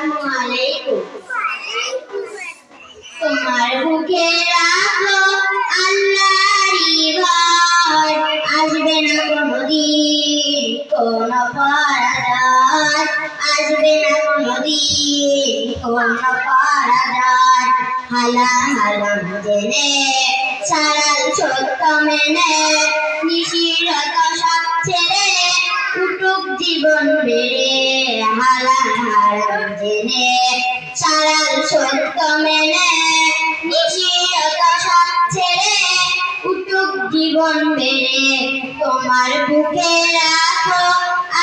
আসসালামু আলাইকুম। তোমার বুকে রাখো আল্লাহরই ভয়, আসবে না কোনোদিন কোনো পরাজয়, আসবে না কোনোদিন কোনো পরাজয়। হালাল হারাম জেনে সারাল সত্য মেনে নিশিরত সব ছেড়ে উঠুক জীবন বেড়ে। হালাল হারাম জেনে সারাল সত্য মেনে নিশিরত সব ছেড়ে উঠুক জীবন বেড়ে। তোমার বুকে রাখো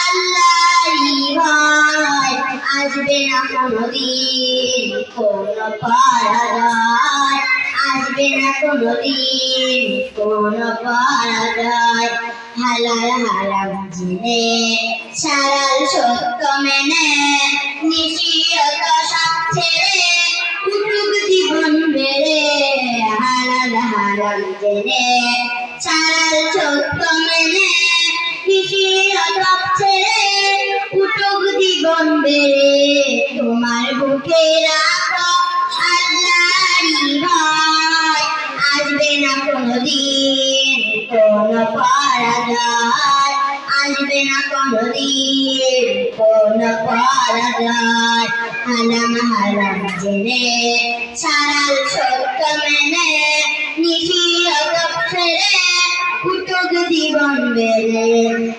আল্লাহরই ভয়, আসবে না কোনোদিন কোনো পরাজয়, আসবে না কোনোদিন কোনো পরাজয়। হালাল হারাম জেনে সারাল সত্য মেনে নিশিরত সব ছেড়ে উঠুক জীবন বেড়ে। হালাল হারাম জেনে সারাল সত্য মেনে নিশিরত ছেড়ে উঠুক জীবন বেড়ে। তোমার বুকে রাখো আল্লাহরই ভয়, আসবে না কোনোদিন কোনো পরাজয়, আসবে না কোনোদিন কোনো পরাজয়। হালাল হারাম জেনে সারাল সত্য মেনে নিশিরত ছেড়ে উঠুক জীবন বেড়ে।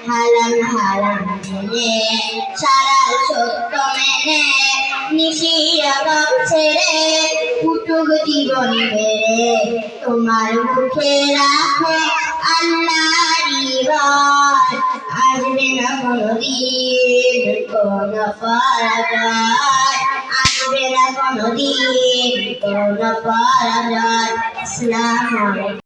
হালাল হারাম জেনে সারাল সত্য মেনে নিশিরত ছেড়ে উঠুক জীবন বেড়ে। তোমার মুখে রাখো আল্লাহরই ভয়, আসবে না কোনোদিন কোনো পরাজয়, আসবে না কোনোদিন কোনো পরাজয়। আসসালামু আলাইকুম।